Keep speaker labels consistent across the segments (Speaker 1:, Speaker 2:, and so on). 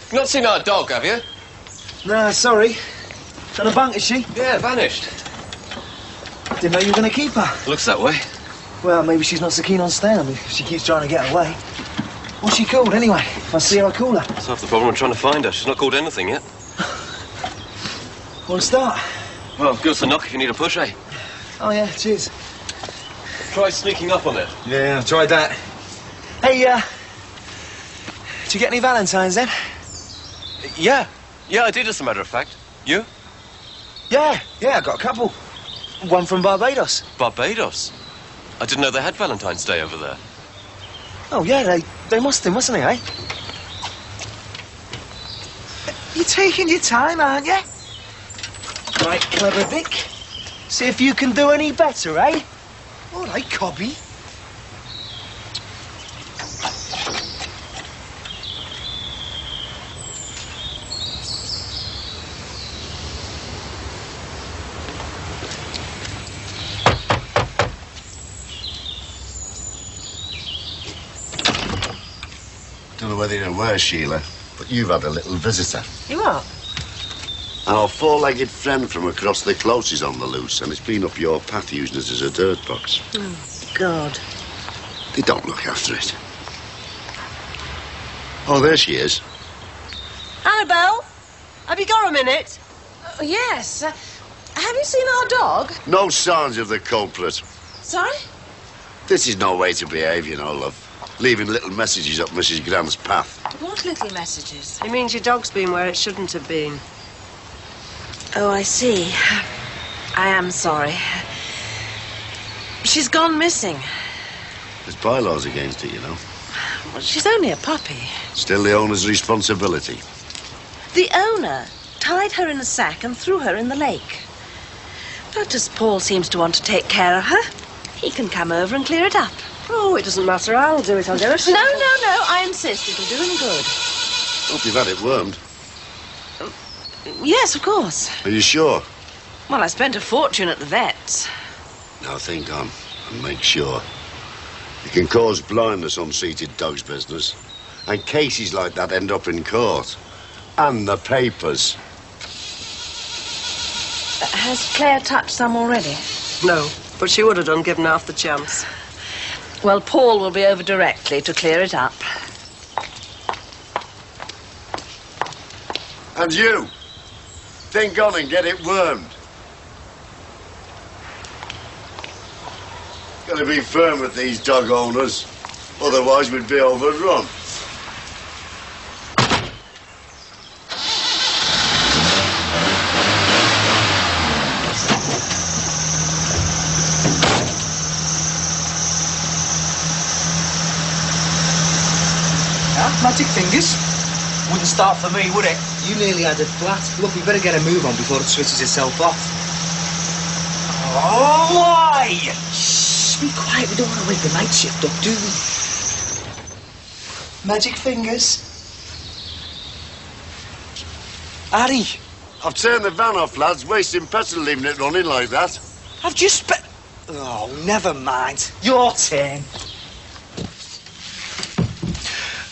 Speaker 1: You've not seen our dog, have you?
Speaker 2: No, sorry. On a bunk, is she?
Speaker 1: Yeah, vanished.
Speaker 2: Didn't know you were going to keep her.
Speaker 1: Looks that way.
Speaker 2: Well, maybe she's not so keen on staying. I mean, if she keeps trying to get away. What's she called, anyway? If I see her, I'll call her.
Speaker 1: That's half the problem. I'm trying to find her. She's not called anything yet.
Speaker 2: We'll start.
Speaker 1: Well, give us a knock if you need a push, eh?
Speaker 2: Oh, yeah, cheers.
Speaker 1: Try sneaking up on it.
Speaker 2: Yeah, I've tried that. Hey, did you get any Valentines, then?
Speaker 1: Yeah. Yeah, I did, as a matter of fact. You?
Speaker 2: Yeah, I got a couple. One from Barbados.
Speaker 1: Barbados? I didn't know they had Valentine's Day over there.
Speaker 2: Oh, yeah, they must do, mustn't they, eh? You're taking your time, aren't you? Right, clever Vic. See if you can do any better, eh? All right, Cobby.
Speaker 3: Don't know whether you're aware, Sheila, but you've had a little visitor.
Speaker 4: You are?
Speaker 3: Our four-legged friend from across the close is on the loose, and it's been up your path using it as a dirt box.
Speaker 4: Oh, God.
Speaker 3: They don't look after it. Oh, there she is.
Speaker 4: Annabelle, have you got a minute? Yes. Have you seen our dog?
Speaker 3: No signs of the culprit.
Speaker 4: Sorry?
Speaker 3: This is no way to behave, you know, love. Leaving little messages up Mrs. Grant's path.
Speaker 4: What little messages?
Speaker 5: It means your dog's been where it shouldn't have been.
Speaker 4: Oh, I see. I am sorry. She's gone missing.
Speaker 3: There's bylaws against it, you know.
Speaker 4: Well, she's only a puppy.
Speaker 3: Still the owner's responsibility.
Speaker 4: The owner tied her in a sack and threw her in the lake. But as Paul seems to want to take care of her, he can come over and clear it up.
Speaker 5: Oh, it doesn't matter. I'll do it. I'll do it.
Speaker 4: No. I insist. It'll do him good.
Speaker 3: Hope you've had it wormed.
Speaker 4: Yes, of course.
Speaker 3: Are you sure?
Speaker 4: Well, I spent a fortune at the vet's.
Speaker 3: Now think on and make sure. It can cause blindness, unseated dog's business. And cases like that end up in court. And the papers.
Speaker 4: Has Claire touched some already?
Speaker 5: No, but she would have done, given half the chance.
Speaker 4: Well, Paul will be over directly to clear it up.
Speaker 3: And you, think on and get it wormed. Gotta be firm with these dog owners, otherwise we'd be overrun.
Speaker 2: Magic fingers? Wouldn't start for me, would it? You nearly had it flat. Look, we better get a move on before it switches itself off. Oh, why? Shh, be quiet. We don't want to wake the night shift up, do we? Magic fingers. Harry.
Speaker 3: I've turned the van off, lads. Wasting petrol leaving it running like that.
Speaker 2: I've just Oh, never mind. Your turn.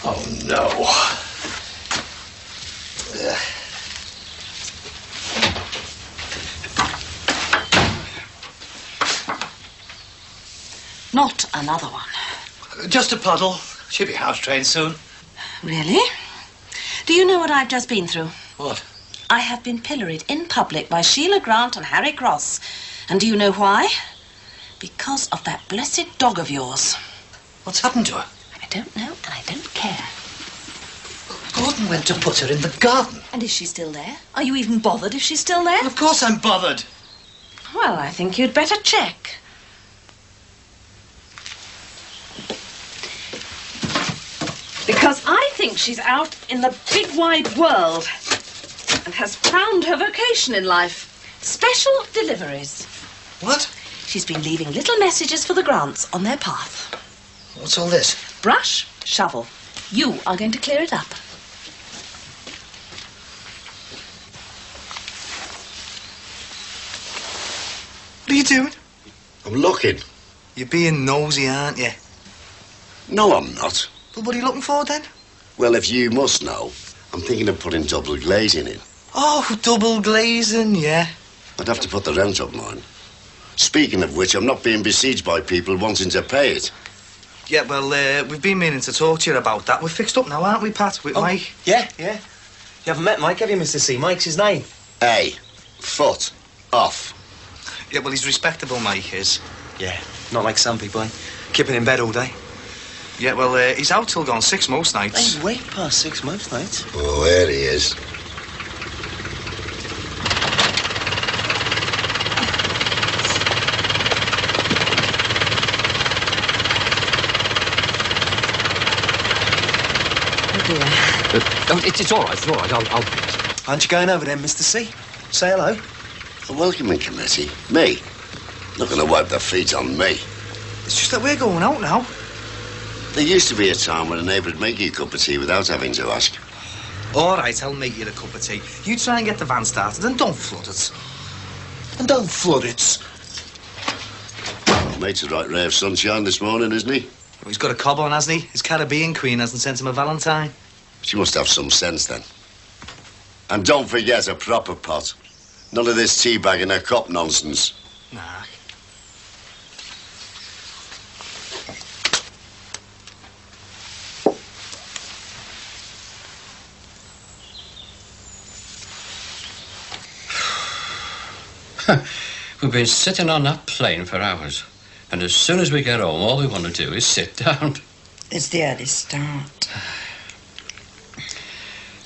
Speaker 2: Oh, no.
Speaker 4: Not another one.
Speaker 6: Just a puddle. She'll be house-trained soon.
Speaker 4: Really? Do you know what I've just been through?
Speaker 6: What?
Speaker 4: I have been pilloried in public by Sheila Grant and Harry Cross. And do you know why? Because of that blessed dog of yours.
Speaker 6: What's happened to her?
Speaker 4: I don't know, and I don't care.
Speaker 6: Gordon went to put her in the garden.
Speaker 4: And is she still there? Are you even bothered if she's still there?
Speaker 6: Well, of course I'm bothered.
Speaker 4: Well, I think you'd better check. Because I think she's out in the big wide world and has found her vocation in life. Special deliveries.
Speaker 6: What?
Speaker 4: She's been leaving little messages for the Grants on their path.
Speaker 6: What's all this?
Speaker 4: Brush, shovel. You are going to clear it up.
Speaker 2: What are you doing?
Speaker 3: I'm looking.
Speaker 2: You're being nosy, aren't you?
Speaker 3: No, I'm not.
Speaker 2: But what are you looking for, then?
Speaker 3: Well, if you must know, I'm thinking of putting double glazing in.
Speaker 2: Oh, double glazing, yeah.
Speaker 3: I'd have to put the rent up, mine. Speaking of which, I'm not being besieged by people wanting to pay it.
Speaker 2: Yeah, well, we've been meaning to talk to you about that. We're fixed up now, aren't we, Pat, with Mike?
Speaker 7: Yeah. You haven't met Mike, have you, Mr. C? Mike's his name.
Speaker 3: Hey, foot off.
Speaker 2: Yeah, well, he's respectable, Mike is.
Speaker 7: Yeah, not like some people, eh? Keeping in bed all day.
Speaker 2: Yeah, well, he's out till gone 6 most nights.
Speaker 7: Hey, way past 6 most nights.
Speaker 3: Oh, there he is.
Speaker 1: It's all right, it's all right. I'll...
Speaker 7: Aren't you going over then, Mr. C? Say hello.
Speaker 3: A welcoming committee? Me? Not going to wipe their feet on me.
Speaker 2: It's just that we're going out now.
Speaker 3: There used to be a time when a neighbour would make you a cup of tea without having to ask.
Speaker 2: All right, I'll make you a cup of tea. You try and get the van started and don't flood it.
Speaker 7: And don't flood it.
Speaker 3: Oh, mate's a right ray of sunshine this morning, isn't he?
Speaker 2: Well, he's got a cob on, hasn't he? His Caribbean queen hasn't sent him a valentine.
Speaker 3: She must have some sense, then. And don't forget a proper pot. None of this tea bag and a cop nonsense.
Speaker 2: Nah.
Speaker 8: We've been sitting on that plane for hours. And as soon as we get home, all we want to do is sit down.
Speaker 9: It's the early start.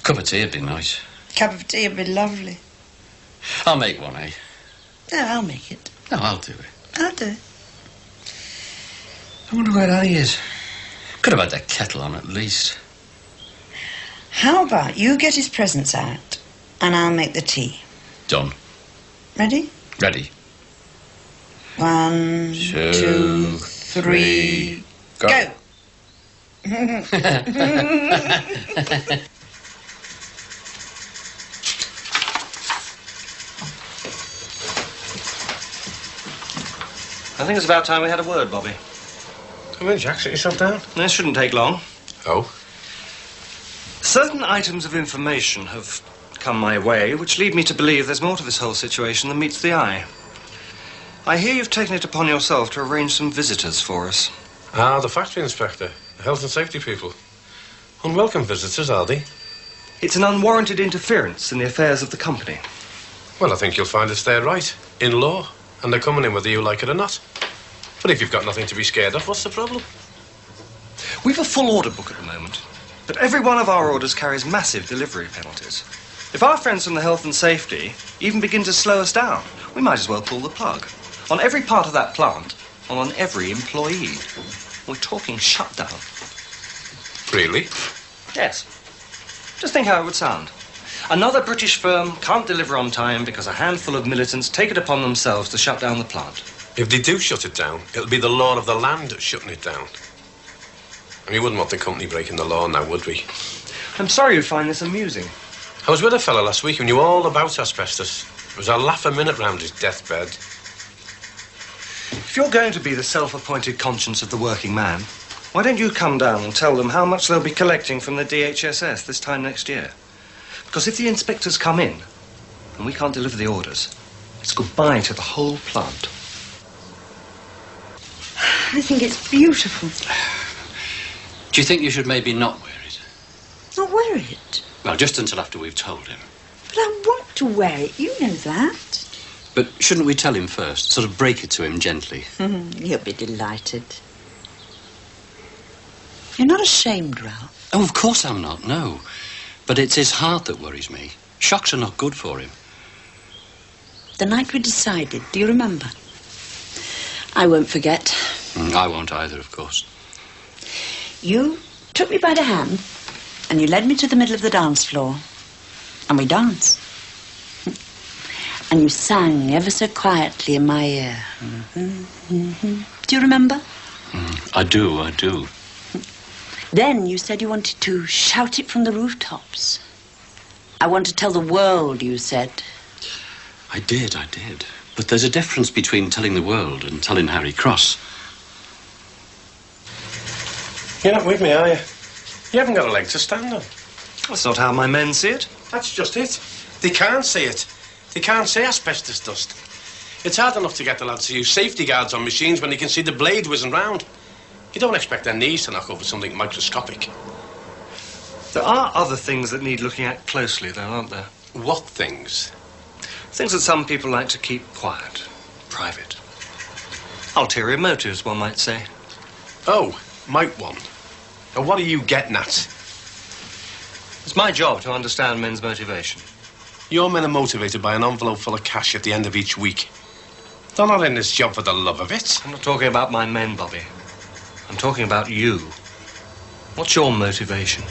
Speaker 8: Cup of tea would be nice.
Speaker 9: Cup of tea would be lovely.
Speaker 8: I'll make one, eh?
Speaker 9: No, I'll make it.
Speaker 8: No, I'll do it.
Speaker 9: I'll do it.
Speaker 8: I wonder where Annie is. Could have had that kettle on at least.
Speaker 9: How about you get his presents out and I'll make the tea.
Speaker 8: Done.
Speaker 9: Ready?
Speaker 8: Ready.
Speaker 9: 1, 2, 3, go.
Speaker 10: I think it's about time we had a word, Bobby.
Speaker 11: Come in, Jack. Sit yourself down.
Speaker 10: This shouldn't take long.
Speaker 11: Oh?
Speaker 10: Certain items of information have come my way which lead me to believe there's more to this whole situation than meets the eye. I hear you've taken it upon yourself to arrange some visitors for us.
Speaker 11: Ah, the factory inspector. The health and safety people. Unwelcome visitors, are they?
Speaker 10: It's an unwarranted interference in the affairs of the company.
Speaker 11: Well, I think you'll find us there right. In law. And they're coming in whether you like it or not. But if you've got nothing to be scared of, what's the problem?
Speaker 10: We've a full order book at the moment, but every one of our orders carries massive delivery penalties. If our friends from the health and safety even begin to slow us down, we might as well pull the plug. On every part of that plant, and on every employee. We're talking shutdown.
Speaker 11: Really?
Speaker 10: Yes. Just think how it would sound. Another British firm can't deliver on time because a handful of militants take it upon themselves to shut down the plant.
Speaker 11: If they do shut it down, it'll be the law of the land shutting it down. And we wouldn't want the company breaking the law now, would we?
Speaker 10: I'm sorry you find this amusing.
Speaker 11: I was with a fella last week who knew all about asbestos. It was a laugh a minute round his deathbed.
Speaker 10: If you're going to be the self-appointed conscience of the working man, why don't you come down and tell them how much they'll be collecting from the DHSS this time next year? Because if the inspectors come in and we can't deliver the orders, it's goodbye to the whole plant.
Speaker 9: I think it's beautiful.
Speaker 8: Do you think you should maybe not wear it?
Speaker 9: Not wear it.
Speaker 8: Well, just until after we've told him.
Speaker 9: But I want to wear it. You know that.
Speaker 8: But shouldn't we tell him first? Sort of break it to him gently.
Speaker 9: He'll be delighted. You're not ashamed, Ralph?
Speaker 8: Oh, of course I'm not, no. But it's his heart that worries me. Shocks are not good for him.
Speaker 9: The night we decided, do you remember? I won't forget.
Speaker 8: I won't either, of course.
Speaker 9: You took me by the hand and you led me to the middle of the dance floor. And we danced. And you sang ever so quietly in my ear. Do you remember?
Speaker 8: I do.
Speaker 9: Then you said you wanted to shout it from the rooftops. I want to tell the world, you said.
Speaker 8: I did. But there's a difference between telling the world and telling Harry Cross.
Speaker 11: You're not with me, are you? You haven't got a leg to stand on.
Speaker 10: That's not how my men see it.
Speaker 11: That's just it. They can't see it. They can't see asbestos dust. It's hard enough to get the lads to use safety guards on machines when they can see the blade whizzing round. You don't expect their knees to knock over something microscopic.
Speaker 10: There are other things that need looking at closely, though, aren't there?
Speaker 11: What things?
Speaker 10: Things that some people like to keep quiet, private. Ulterior motives, one might say.
Speaker 11: Oh, might one. Now, what are you getting at?
Speaker 10: It's my job to understand men's motivation.
Speaker 11: Your men are motivated by an envelope full of cash at the end of each week. They're not in this job for the love of it.
Speaker 10: I'm not talking about my men, Bobby. I'm talking about you. What's your motivation?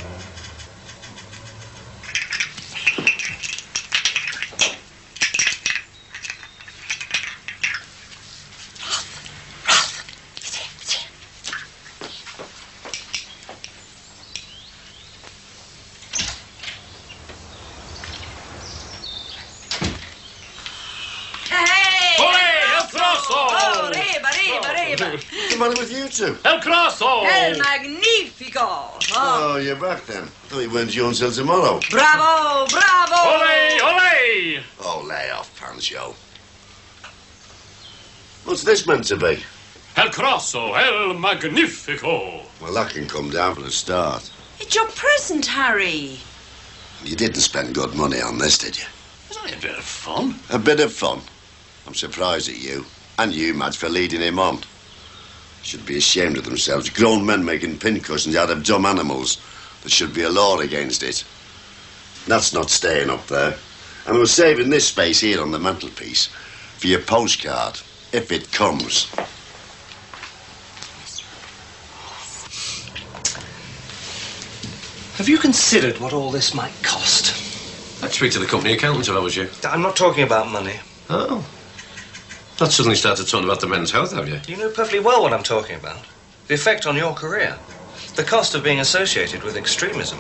Speaker 3: What's the matter with you two?
Speaker 12: El Grosso!
Speaker 9: El Magnifico!
Speaker 3: Oh, you're back then. I thought you weren't due until tomorrow.
Speaker 9: Bravo, bravo!
Speaker 12: Ole, ole!
Speaker 3: Oh, lay off, Pancho. What's this meant to be?
Speaker 12: El Grosso, El Magnifico!
Speaker 3: Well, that can come down for a start.
Speaker 9: It's your present, Harry.
Speaker 3: You didn't spend good money on this, did you?
Speaker 8: It's only a bit of fun.
Speaker 3: A bit of fun. I'm surprised at you. And you, Madge, for leading him on. Should be ashamed of themselves. Grown men making pincushions out of dumb animals. There should be a law against it. That's not staying up there. And we're saving this space here on the mantelpiece for your postcard, if it comes.
Speaker 10: Have you considered what all this might cost?
Speaker 11: I'd speak to the company accountant if I was you.
Speaker 10: I'm not talking about money.
Speaker 11: Oh. Not suddenly started talking about the men's health, have you?
Speaker 10: You know perfectly well what I'm talking about. The effect on your career. The cost of being associated with extremism.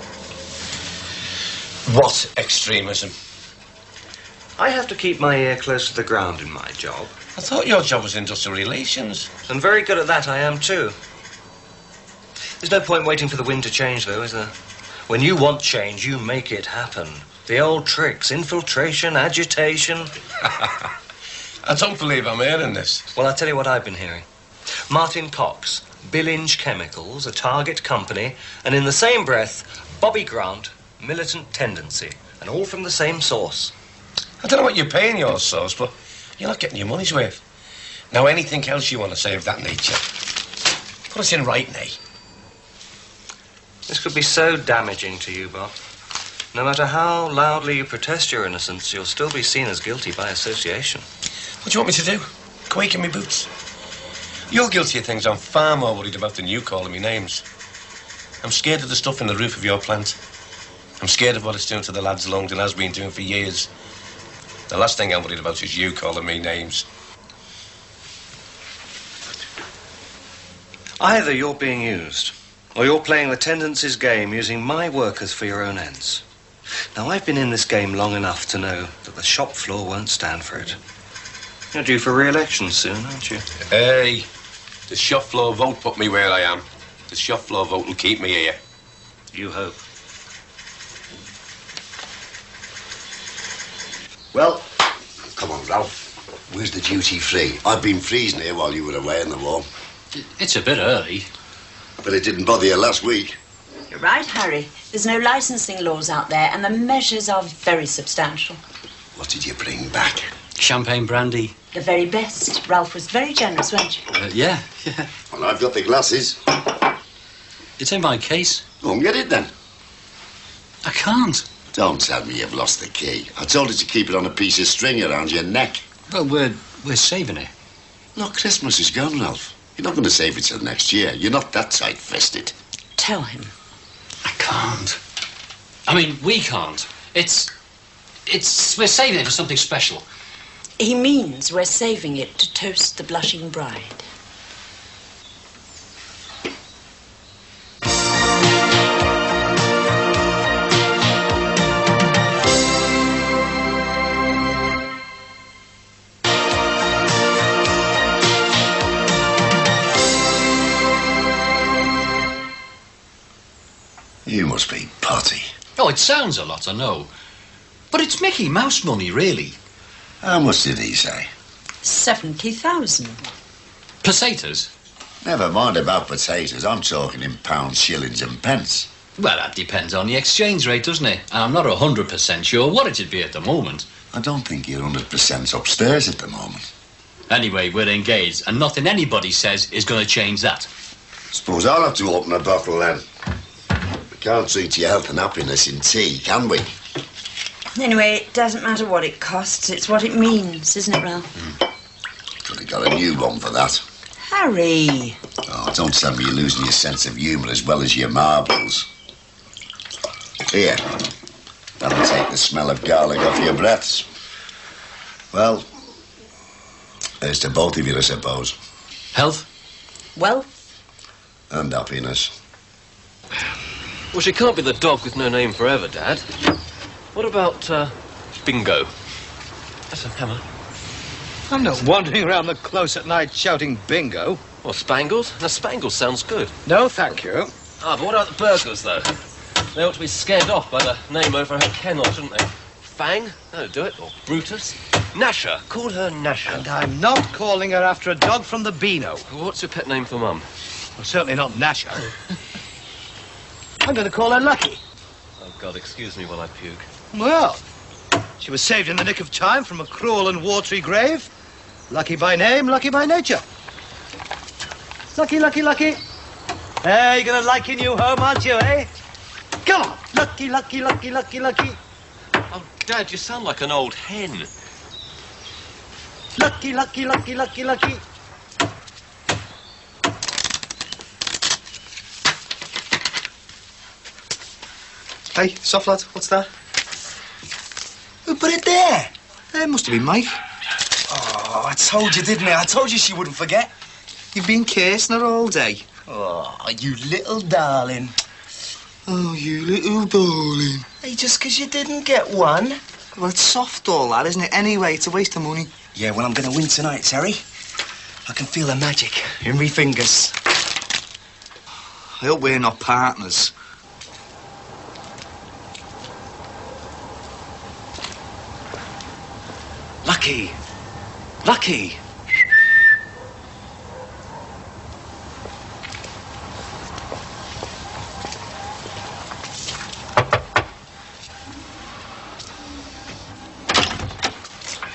Speaker 11: What extremism?
Speaker 10: I have to keep my ear close to the ground in my job.
Speaker 11: I thought your job was industrial relations.
Speaker 10: And very good at that I am too. There's no point waiting for the wind to change, though, is there? When you want change, you make it happen. The old tricks, infiltration, agitation.
Speaker 11: I don't believe I'm hearing this.
Speaker 10: Well, I'll tell you what I've been hearing. Martin Cox, Billinge Chemicals, a target company, and in the same breath, Bobby Grant, Militant Tendency, and all from the same source.
Speaker 11: I don't know what you're paying your source, but you're not getting your money's worth. Now, anything else you want to say of that nature, put us in writing, eh?
Speaker 10: This could be so damaging to you, Bob. No matter how loudly you protest your innocence, you'll still be seen as guilty by association.
Speaker 11: What do you want me to do? Quake in me boots? You're guilty of things I'm far more worried about than you calling me names. I'm scared of the stuff in the roof of your plant. I'm scared of what it's doing to the lads' lungs and has been doing for years. The last thing I'm worried about is you calling me names.
Speaker 10: Either you're being used, or you're playing the Tendency's game using my workers for your own ends. Now, I've been in this game long enough to know that the shop floor won't stand for it. You're due for re-election soon, aren't you?
Speaker 11: Hey, the shop floor vote put me where I am. The shop floor vote will keep me here.
Speaker 10: You hope.
Speaker 3: Well, come on, Ralph. Where's the duty free? I've been freezing here while you were away in the war.
Speaker 8: It's a bit early.
Speaker 3: But it didn't bother you last week.
Speaker 9: You're right, Harry. There's no licensing laws out there, and the measures are very substantial.
Speaker 3: What did you bring back?
Speaker 8: Champagne brandy.
Speaker 9: The very best. Ralph was very generous, weren't you?
Speaker 8: Yeah.
Speaker 3: Well, I've got the glasses.
Speaker 8: It's in my case.
Speaker 3: Go and get it then.
Speaker 8: I can't.
Speaker 3: Don't tell me you've lost the key. I told you to keep it on a piece of string around your neck.
Speaker 8: Well, we're saving it.
Speaker 3: Look, Christmas is gone, Ralph. You're not going to save it till next year. You're not that tight-fisted.
Speaker 9: Tell him.
Speaker 8: I can't. I mean, we can't. We're saving it for something special.
Speaker 9: He means we're saving it to toast the blushing bride.
Speaker 3: You must be potty.
Speaker 8: Oh, it sounds a lot, I know. But it's Mickey Mouse money, really.
Speaker 3: How much did he say?
Speaker 9: 70,000.
Speaker 8: Pesetas?
Speaker 3: Never mind about potatoes. I'm talking in pounds, shillings and pence.
Speaker 8: Well, that depends on the exchange rate, doesn't it? And I'm not 100% sure what it'd be at the moment.
Speaker 3: I don't think you're 100% upstairs at the moment.
Speaker 8: Anyway, we're engaged, and nothing anybody says is going to change that.
Speaker 3: Suppose I'll have to open a bottle then. We can't treat your health and happiness in tea, can we?
Speaker 9: Anyway, it doesn't matter what it costs. It's what it means, isn't it, Ralph?
Speaker 3: Could have got a new one for that.
Speaker 9: Harry.
Speaker 3: Oh, don't tell me you're losing your sense of humour as well as your marbles. Here. That'll take the smell of garlic off your breaths. Well, here's to both of you, I suppose.
Speaker 8: Health?
Speaker 9: Wealth?
Speaker 3: And happiness.
Speaker 1: Well, she can't be the dog with no name forever, Dad. What about, Bingo? That's a hammer.
Speaker 2: I'm not wandering around the close at night shouting bingo.
Speaker 1: Well, Spangles? Now, Spangles sounds good.
Speaker 2: No, thank you.
Speaker 1: Ah, but what about the burglars, though? They ought to be scared off by the name over her kennel, shouldn't they? Fang? That'll do it. Or Brutus? Nasher. Call her Nasher.
Speaker 2: And I'm not calling her after a dog from the Beano.
Speaker 1: Well, what's your pet name for Mum?
Speaker 2: Well, certainly not Nasher. I'm going to call her Lucky.
Speaker 1: Oh, God, excuse me while I puke.
Speaker 2: Well, she was saved in the nick of time from a cruel and watery grave. Lucky by name, lucky by nature. Lucky, lucky, lucky. Hey, you're going to like your new home, aren't you, eh? Come on. Lucky, lucky, lucky, lucky, lucky.
Speaker 1: Oh, Dad, you sound like an old hen.
Speaker 2: Lucky, lucky, lucky, lucky, lucky.
Speaker 7: Hey, soft lad, what's that?
Speaker 2: Who put it there?
Speaker 7: It must have been Mike.
Speaker 2: Oh, I told you, didn't I? I told you she wouldn't forget.
Speaker 7: You've been cursing her all day.
Speaker 2: Oh, you little darling.
Speaker 7: Oh, you little darling.
Speaker 2: Hey, just 'cause you didn't get one.
Speaker 7: Well, it's soft all that, isn't it? Anyway, it's a waste of money.
Speaker 2: Yeah, well, I'm going to win tonight, Terry. I can feel the magic in my fingers.
Speaker 7: I hope we're not partners.
Speaker 2: Lucky. Lucky.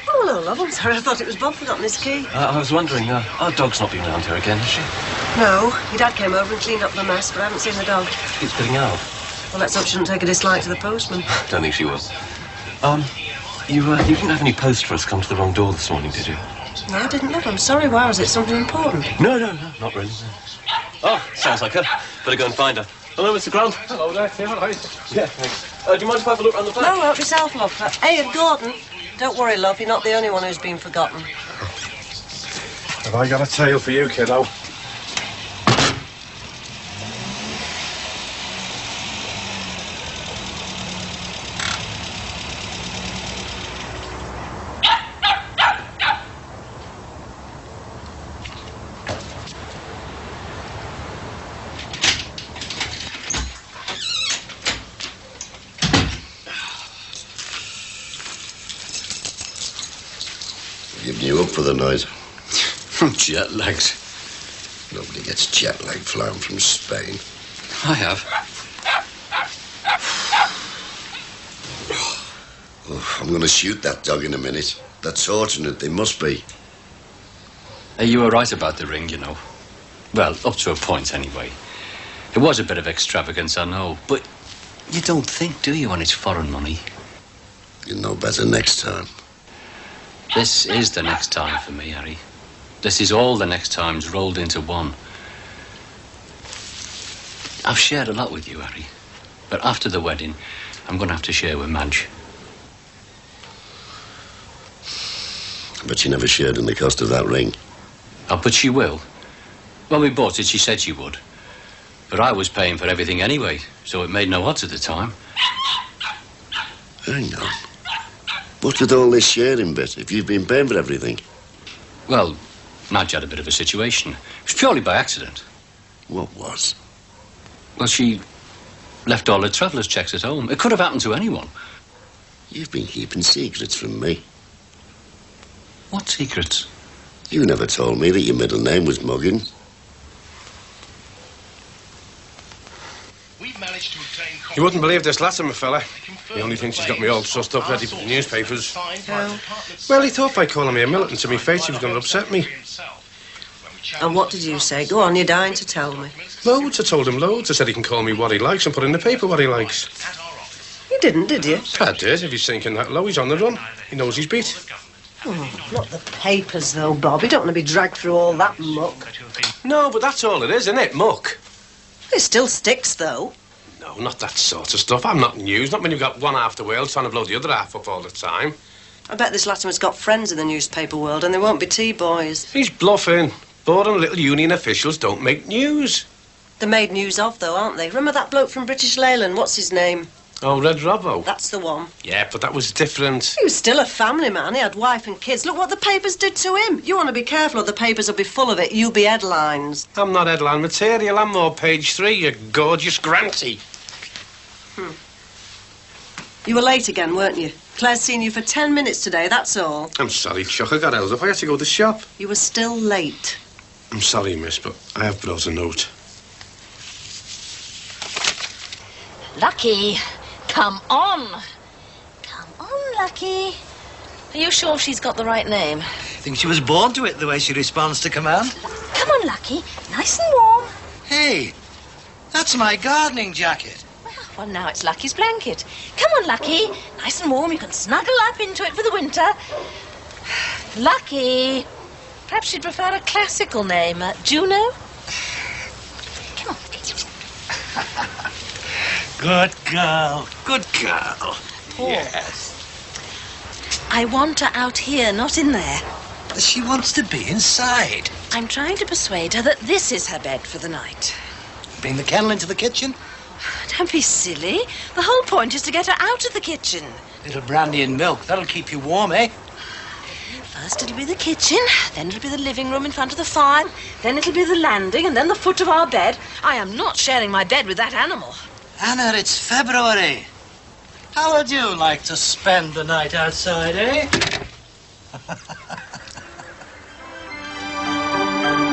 Speaker 5: Oh, hello, love. I'm sorry. I thought it was Bob forgotten his key.
Speaker 1: I was wondering, our dog's not been around here again, has she?
Speaker 5: No. Your dad came over and cleaned up the mess, but I haven't seen the dog.
Speaker 1: Keeps getting out.
Speaker 5: Well, let's hope she shouldn't take a dislike to the postman.
Speaker 1: Don't think she will. You didn't have any post for us come to the wrong door this morning, did you?
Speaker 5: No, I didn't, love. I'm sorry. Why? Was it something important?
Speaker 1: No, not really. Oh, sounds like her. Better go and find her. Hello, Mr. Grant.
Speaker 10: Hello there. Yeah, hi.
Speaker 1: Yeah, thanks. Do you mind if I have a look round the back?
Speaker 5: No, help yourself, love. Hey, and Gordon, don't worry, love. You're not the only one who's been forgotten.
Speaker 10: Have I got a tale for you, kiddo?
Speaker 3: Giving you up for the night.
Speaker 8: Jet lagged.
Speaker 3: Nobody gets jet lag flying from Spain.
Speaker 8: I have.
Speaker 3: Oh, I'm going to shoot that dog in a minute. They're torturing it. They must be.
Speaker 8: Hey, you were right about the ring, you know. Well, up to a point, anyway. It was a bit of extravagance, I know, but you don't think, do you, when it's foreign money?
Speaker 3: You'll know better next time.
Speaker 8: This is the next time for me, Harry. This is all the next times rolled into one. I've shared a lot with you, Harry. But after the wedding, I'm going to have to share with Madge.
Speaker 3: But you never shared in the cost of that ring.
Speaker 8: Oh, but she will. When we bought it, she said she would. But I was paying for everything anyway, so it made no odds at the time.
Speaker 3: Hang on. What's with all this sharing bit, if you've been paying for everything?
Speaker 8: Well, Madge had a bit of a situation. It was purely by accident.
Speaker 3: What was?
Speaker 8: Well, she Left all her traveller's checks at home. It could have happened to anyone.
Speaker 3: You've been keeping secrets from me.
Speaker 8: What secrets?
Speaker 3: You never told me that your middle name was Muggin.
Speaker 11: You wouldn't believe this Latimer fella. He only thinks he's got me all sussed up ready for the newspapers.
Speaker 5: How?
Speaker 11: Well, he thought by calling me a militant to me face he was going to upset me.
Speaker 5: And what did you say? Go on, you're dying to tell me.
Speaker 11: Loads. I told him loads. I said he can call me what he likes and put in the paper what he likes.
Speaker 5: You didn't, did you?
Speaker 11: I did. If he's sinking that low, he's on the run. He knows he's beat.
Speaker 5: Oh, not the papers, though, Bob. You don't want to be dragged through all that muck.
Speaker 11: No, but that's all it is, isn't it? Muck.
Speaker 5: It still sticks, though.
Speaker 11: No, not that sort of stuff. I'm not news. Not when you've got one half the world trying to blow the other half up all the time.
Speaker 5: I bet this Latimer's got friends in the newspaper world, and they won't be tea boys.
Speaker 11: He's bluffing. Boring little union officials don't make news.
Speaker 5: They're made news of, though, aren't they? Remember that bloke from British Leyland? What's his name?
Speaker 11: Oh, Red Robbo.
Speaker 5: That's the one.
Speaker 11: Yeah, but that was different.
Speaker 5: He was still a family man. He had wife and kids. Look what the papers did to him. You want to be careful or the papers will be full of it. You'll be headlines.
Speaker 11: I'm not headline material. I'm more page 3, you gorgeous Granty.
Speaker 5: You were late again, weren't you? Claire's seen you for 10 minutes today, that's all.
Speaker 11: I'm sorry, Chuck. I got held up. I had to go to the shop.
Speaker 5: You were still late.
Speaker 11: I'm sorry, miss, but I have brought a note.
Speaker 4: Lucky, come on. Come on, Lucky. Are you sure she's got the right name?
Speaker 2: I think she was born to it, the way she responds to command.
Speaker 4: Come on, Lucky. Nice and warm.
Speaker 2: Hey, that's my gardening jacket.
Speaker 4: Well, now it's Lucky's blanket. Come on, Lucky. Nice and warm. You can snuggle up into it for the winter. Lucky. Perhaps she'd prefer a classical name. Juno? Come on.
Speaker 2: Good girl. Good girl.
Speaker 4: Yes. I want her out here, not in there.
Speaker 2: She wants to be inside.
Speaker 4: I'm trying to persuade her that this is her bed for the night.
Speaker 2: Bring the kennel into the kitchen.
Speaker 4: Don't be silly. The whole point is to get her out of the kitchen.
Speaker 2: Little brandy and milk. That'll keep you warm, eh?
Speaker 4: First it'll be the kitchen, then it'll be the living room in front of the fire, then it'll be the landing, and then the foot of our bed. I am not sharing my bed with that animal.
Speaker 2: Anna, it's February. How would you like to spend the night outside, eh?